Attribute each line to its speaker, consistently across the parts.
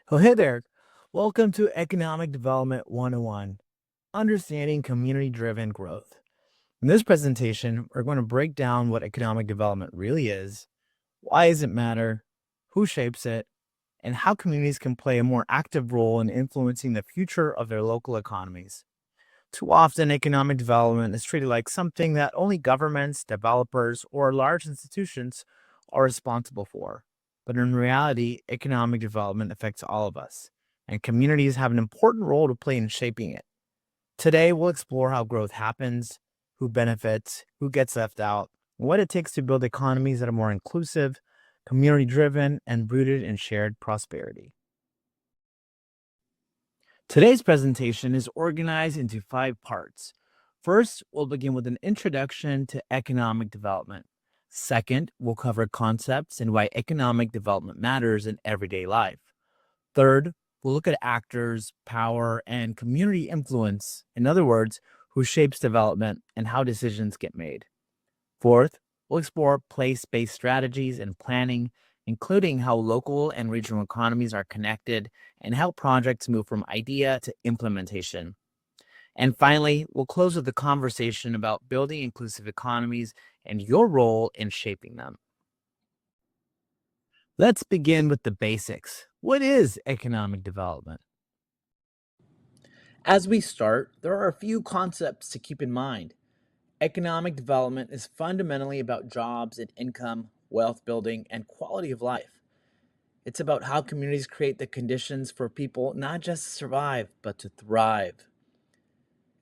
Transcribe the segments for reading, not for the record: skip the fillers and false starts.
Speaker 1: Oh, hey there. Welcome to Economic Development 101, Understanding Community-Driven Growth. In this presentation, we're going to break down what economic development really is, why does it matter, who shapes it, and how communities can play a more active role in influencing the future of their local economies. Too often, economic development is treated like something that only governments, developers, or large institutions are responsible for. But in reality, economic development affects all of us, and communities have an important role to play in shaping it. Today, we'll explore how growth happens, who benefits, who gets left out, and what it takes to build economies that are more inclusive, community driven, and rooted in shared prosperity. Today's presentation is organized into 5 parts. First, we'll begin with an introduction to economic development. Second, we'll cover concepts and why economic development matters in everyday life. Third, we'll look at actors, power, and community influence. In other words, who shapes development and how decisions get made. Fourth, we'll explore place-based strategies and planning, including how local and regional economies are connected and how projects move from idea to implementation. And finally, we'll close with a conversation about building inclusive economies and your role in shaping them. Let's begin with the basics. What is economic development? As we start, there are a few concepts to keep in mind. Economic development is fundamentally about jobs and income, wealth building, and quality of life. It's about how communities create the conditions for people not just to survive, but to thrive.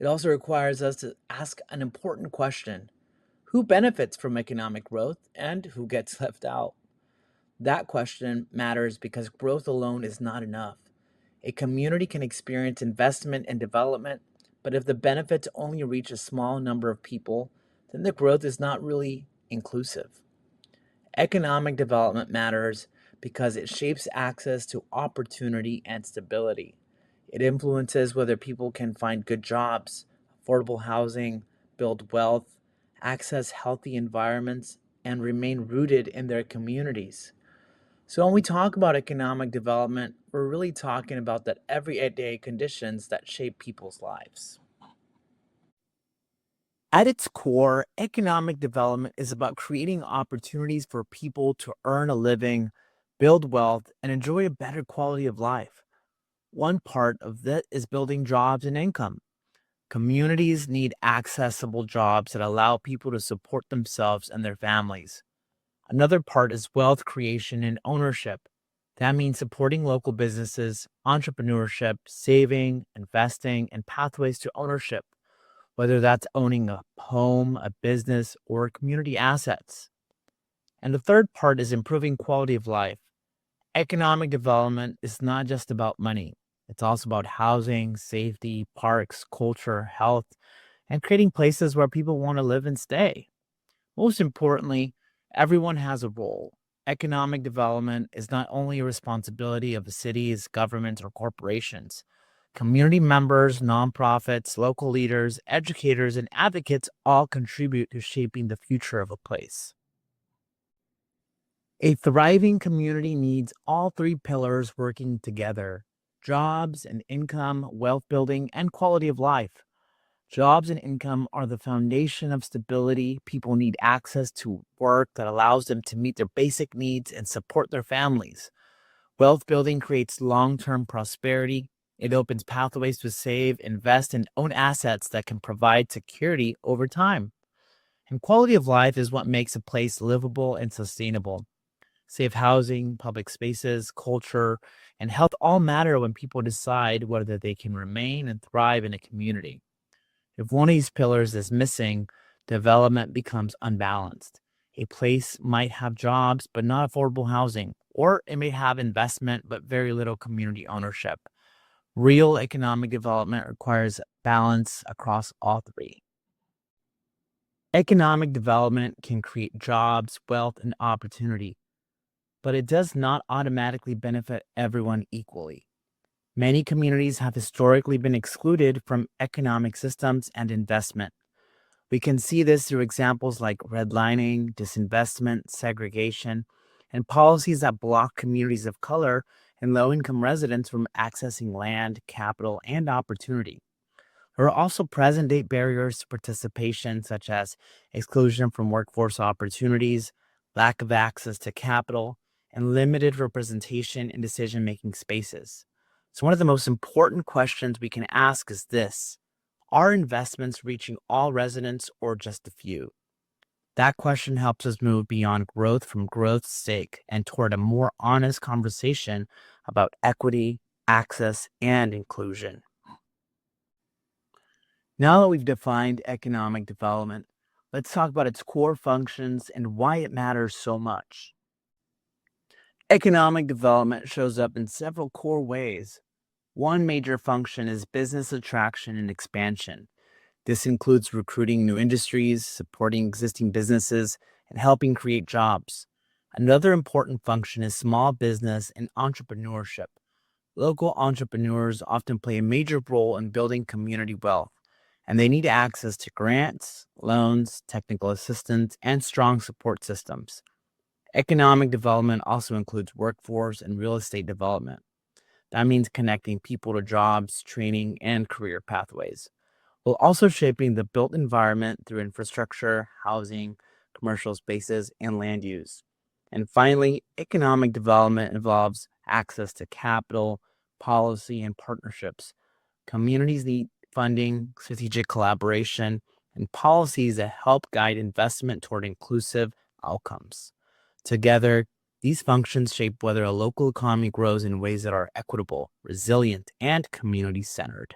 Speaker 1: It also requires us to ask an important question: who benefits from economic growth and who gets left out? That question matters because growth alone is not enough. A community can experience investment and development, but if the benefits only reach a small number of people, then the growth is not really inclusive. Economic development matters because it shapes access to opportunity and stability. It influences whether people can find good jobs, affordable housing, build wealth, access healthy environments, and remain rooted in their communities. So, when we talk about economic development, we're really talking about the everyday conditions that shape people's lives. At its core, economic development is about creating opportunities for people to earn a living, build wealth, and enjoy a better quality of life. One part of that is building jobs and income. Communities need accessible jobs that allow people to support themselves and their families. Another part is wealth creation and ownership. That means supporting local businesses, entrepreneurship, saving, investing, and pathways to ownership, whether that's owning a home, a business, or community assets. And the third part is improving quality of life. Economic development is not just about money. It's also about housing, safety, parks, culture, health, and creating places where people want to live and stay. Most importantly, everyone has a role. Economic development is not only a responsibility of the cities, governments, or corporations. Community members, nonprofits, local leaders, educators, and advocates all contribute to shaping the future of a place. A thriving community needs all 3 pillars working together: jobs and income, wealth building, and quality of life. Jobs and income are the foundation of stability. People need access to work that allows them to meet their basic needs and support their families. Wealth building creates long term prosperity. It opens pathways to save, invest, and own assets that can provide security over time. And quality of life is what makes a place livable and sustainable. Safe housing, public spaces, culture, and health all matter when people decide whether they can remain and thrive in a community. If one of these pillars is missing, development becomes unbalanced. A place might have jobs but not affordable housing, or it may have investment but very little community ownership. Real economic development requires balance across all 3. Economic development can create jobs, wealth, and opportunity, but it does not automatically benefit everyone equally. Many communities have historically been excluded from economic systems and investment. We can see this through examples like redlining, disinvestment, segregation, and policies that block communities of color and low income residents from accessing land, capital, and opportunity. There are also present day barriers to participation, such as exclusion from workforce opportunities, lack of access to capital, and limited representation in decision making spaces. So, one of the most important questions we can ask is this: are investments reaching all residents or just a few? That question helps us move beyond growth from growth's sake and toward a more honest conversation about equity, access, and inclusion. Now that we've defined economic development, let's talk about its core functions and why it matters so much. Economic development shows up in several core ways. One major function is business attraction and expansion. This includes recruiting new industries, supporting existing businesses, and helping create jobs. Another important function is small business and entrepreneurship. Local entrepreneurs often play a major role in building community wealth, and they need access to grants, loans, technical assistance, and strong support systems. Economic development also includes workforce and real estate development. That means connecting people to jobs, training, and career pathways, while also shaping the built environment through infrastructure, housing, commercial spaces, and land use. And finally, economic development involves access to capital, policy, and partnerships. Communities need funding, strategic collaboration, and policies that help guide investment toward inclusive outcomes. Together, these functions shape whether a local economy grows in ways that are equitable, resilient, and community centered.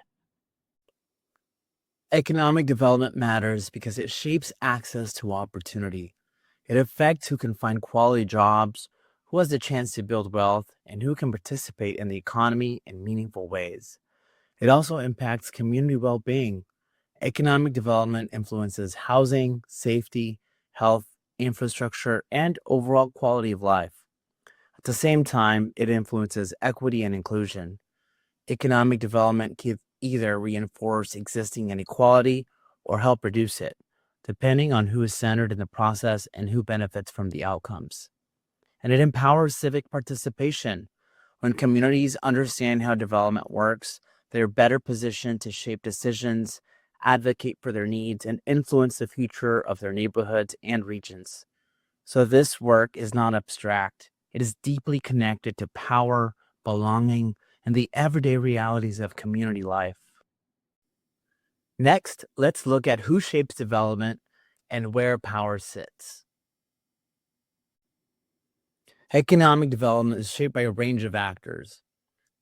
Speaker 1: Economic development matters because it shapes access to opportunity. It affects who can find quality jobs, who has the chance to build wealth, and who can participate in the economy in meaningful ways. It also impacts community well being. Economic development influences housing, safety, health, infrastructure, and overall quality of life. At the same time, it influences equity and inclusion. Economic development can either reinforce existing inequality or help reduce it, depending on who is centered in the process and who benefits from the outcomes. And it empowers civic participation. When communities understand how development works, they're better positioned to shape decisions, advocate for their needs, and influence the future of their neighborhoods and regions. So, this work is not abstract, it is deeply connected to power, belonging, and the everyday realities of community life. Next, let's look at who shapes development and where power sits. Economic development is shaped by a range of actors.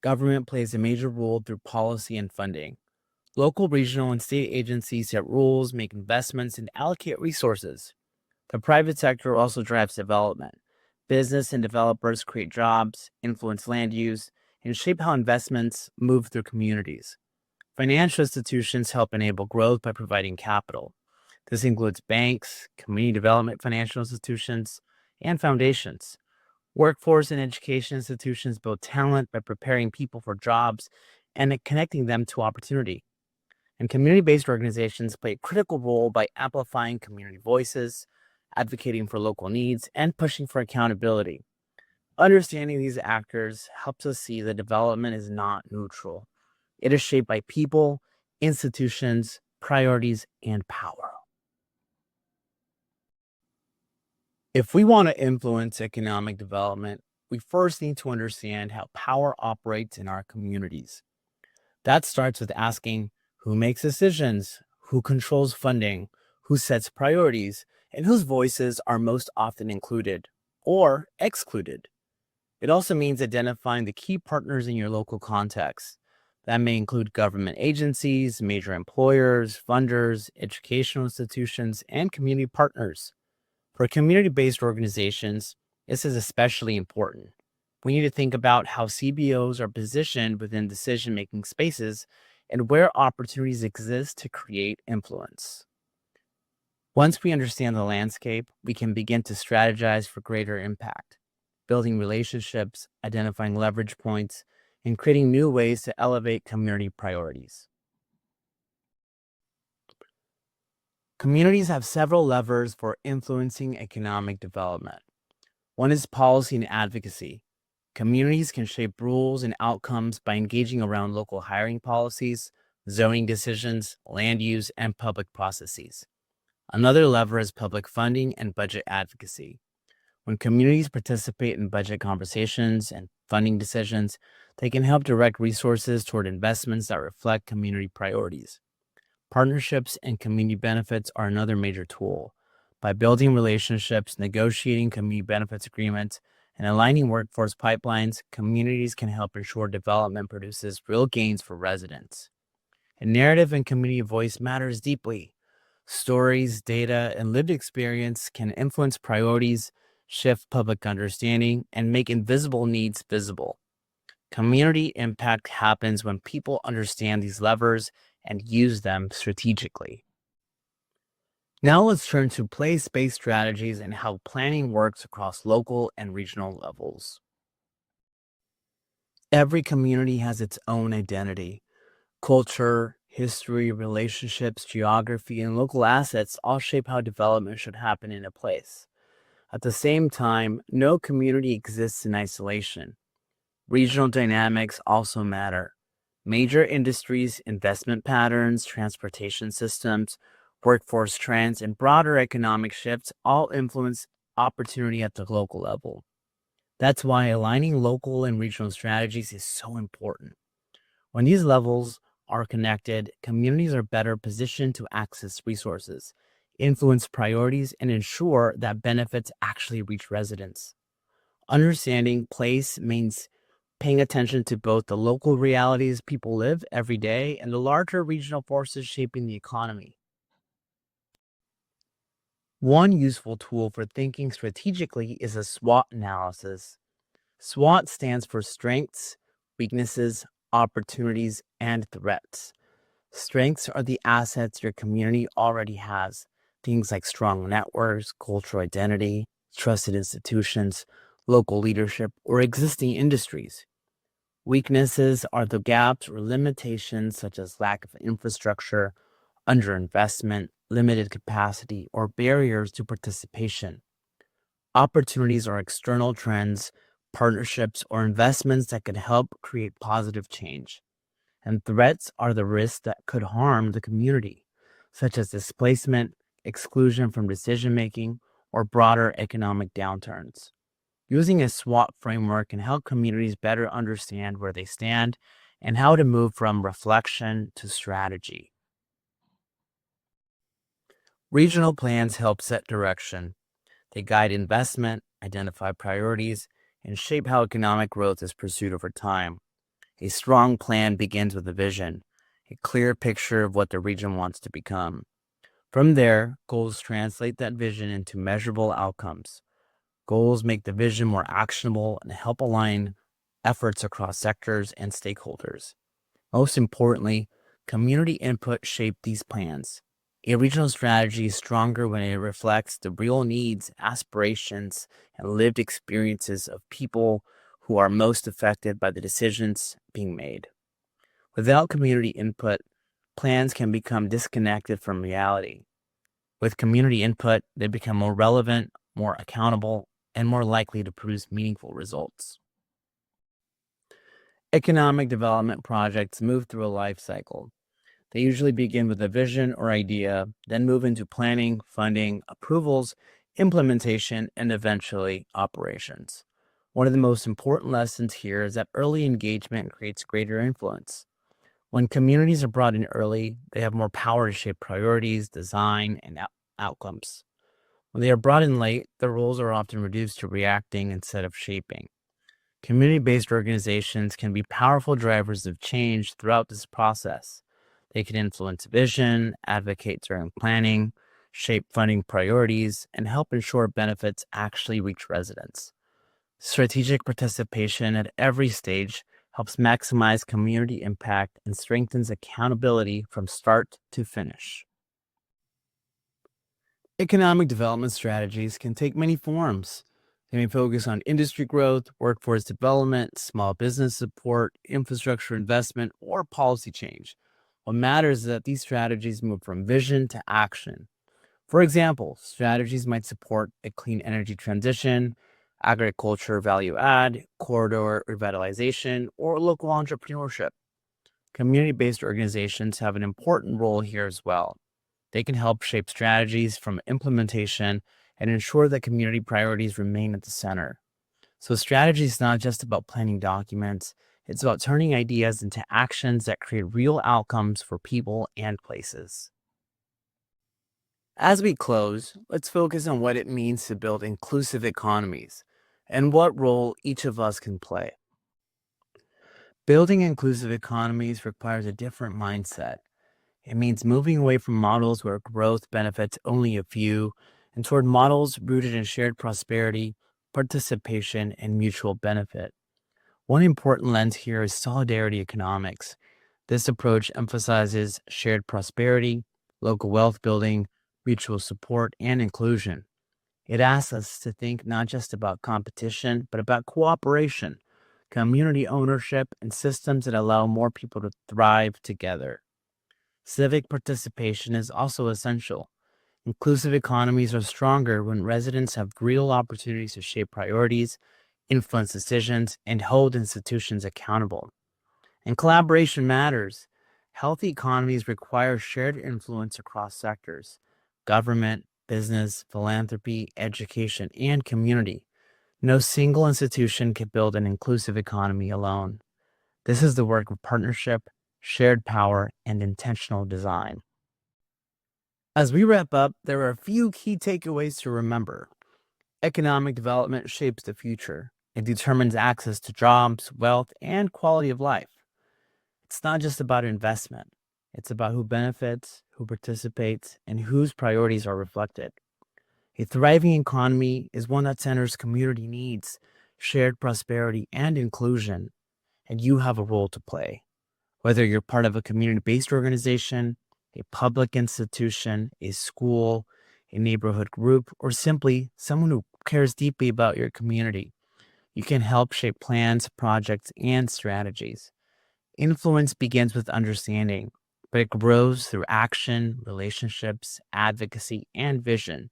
Speaker 1: Government plays a major role through policy and funding. Local, regional, and state agencies set rules, make investments, and allocate resources. The private sector also drives development. Business and developers create jobs, influence land use, and shape how investments move through communities. Financial institutions help enable growth by providing capital. This includes banks, community development financial institutions, and foundations. Workforce and education institutions build talent by preparing people for jobs and connecting them to opportunity. And community based organizations play a critical role by amplifying community voices, advocating for local needs, and pushing for accountability. Understanding these actors helps us see that development is not neutral. It is shaped by people, institutions, priorities, and power. If we want to influence economic development, we first need to understand how power operates in our communities. That starts with asking who makes decisions, who controls funding, who sets priorities, and whose voices are most often included or excluded. It also means identifying the key partners in your local context. That may include government agencies, major employers, funders, educational institutions, and community partners. For community based organizations, this is especially important. We need to think about how CBOs are positioned within decision making spaces and where opportunities exist to create influence. Once we understand the landscape, we can begin to strategize for greater impact, building relationships, identifying leverage points, and creating new ways to elevate community priorities. Communities have several levers for influencing economic development. One is policy and advocacy. Communities can shape rules and outcomes by engaging around local hiring policies, zoning decisions, land use, and public processes. Another lever is public funding and budget advocacy. When communities participate in budget conversations and funding decisions, they can help direct resources toward investments that reflect community priorities. Partnerships and community benefits are another major tool. By building relationships, negotiating community benefits agreements, and aligning workforce pipelines, communities can help ensure development produces real gains for residents. And narrative and community voice matters deeply. Stories, data, and lived experience can influence priorities, shift public understanding, and make invisible needs visible. Community impact happens when people understand these levers and use them strategically. Now let's turn to place-based strategies and how planning works across local and regional levels. Every community has its own identity. Culture, history, relationships, geography, and local assets all shape how development should happen in a place. At the same time, no community exists in isolation. Regional dynamics also matter. Major industries, investment patterns, transportation systems, workforce trends, and broader economic shifts all influence opportunity at the local level. That's why aligning local and regional strategies is so important. When these levels are connected, communities are better positioned to access resources, influence priorities, and ensure that benefits actually reach residents. Understanding place means paying attention to both the local realities people live every day and the larger regional forces shaping the economy. One useful tool for thinking strategically is a SWOT analysis. SWOT stands for strengths, weaknesses, opportunities, and threats. Strengths are the assets your community already has, things like strong networks, cultural identity, trusted institutions, local leadership, or existing industries. Weaknesses are the gaps or limitations such as lack of infrastructure, underinvestment, limited capacity, or barriers to participation. Opportunities are external trends, partnerships, or investments that could help create positive change. And threats are the risks that could harm the community, such as displacement, exclusion from decision making, or broader economic downturns. Using a SWOT framework can help communities better understand where they stand and how to move from reflection to strategy. Regional plans help set direction. They guide investment, identify priorities, and shape how economic growth is pursued over time. A strong plan begins with a vision, a clear picture of what the region wants to become. From there, goals translate that vision into measurable outcomes. Goals make the vision more actionable and help align efforts across sectors and stakeholders. Most importantly, community input shape these plans. A regional strategy is stronger when it reflects the real needs, aspirations, and lived experiences of people who are most affected by the decisions being made. Without community input, plans can become disconnected from reality. With community input, they become more relevant, more accountable, and more likely to produce meaningful results. Economic development projects move through a life cycle. They usually begin with a vision or idea, then move into planning, funding, approvals, implementation, and eventually operations. One of the most important lessons here is that early engagement creates greater influence. When communities are brought in early, they have more power to shape priorities, design, and outcomes. When they are brought in late, their roles are often reduced to reacting instead of shaping. Community based organizations can be powerful drivers of change throughout this process. They can influence vision, advocate during planning, shape funding priorities, and help ensure benefits actually reach residents. Strategic participation at every stage helps maximize community impact and strengthens accountability from start to finish. Economic development strategies can take many forms. They may focus on industry growth, workforce development, small business support, infrastructure investment, or policy change. What matters is that these strategies move from vision to action. For example, strategies might support a clean energy transition, agriculture value add, corridor revitalization, or local entrepreneurship. Community based organizations have an important role here as well. They can help shape strategies from implementation and ensure that community priorities remain at the center. So, strategy is not just about planning documents, it's about turning ideas into actions that create real outcomes for people and places. As we close, let's focus on what it means to build inclusive economies and what role each of us can play. Building inclusive economies requires a different mindset. It means moving away from models where growth benefits only a few and toward models rooted in shared prosperity, participation, and mutual benefit. One important lens here is solidarity economics. This approach emphasizes shared prosperity, local wealth building, mutual support, and inclusion. It asks us to think not just about competition, but about cooperation, community ownership, and systems that allow more people to thrive together. Civic participation is also essential. Inclusive economies are stronger when residents have real opportunities to shape priorities, influence decisions, and hold institutions accountable. And collaboration matters. Healthy economies require shared influence across sectors: government, business, philanthropy, education, and community. No single institution can build an inclusive economy alone. This is the work of partnership, shared power, and intentional design. As we wrap up, there are a few key takeaways to remember. Economic development shapes the future. It determines access to jobs, wealth, and quality of life. It's not just about investment. It's about who benefits, who participates, and whose priorities are reflected. A thriving economy is one that centers community needs, shared prosperity, and inclusion, and you have a role to play. Whether you're part of a community based organization, a public institution, a school, a neighborhood group, or simply someone who cares deeply about your community, you can help shape plans, projects, and strategies. Influence begins with understanding, but it grows through action, relationships, advocacy, and vision.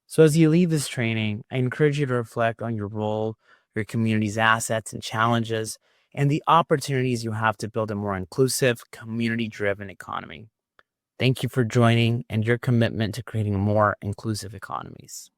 Speaker 1: So, as you leave this training, I encourage you to reflect on your role, your community's assets and challenges, and the opportunities you have to build a more inclusive, community driven economy. Thank you for joining and your commitment to creating more inclusive economies.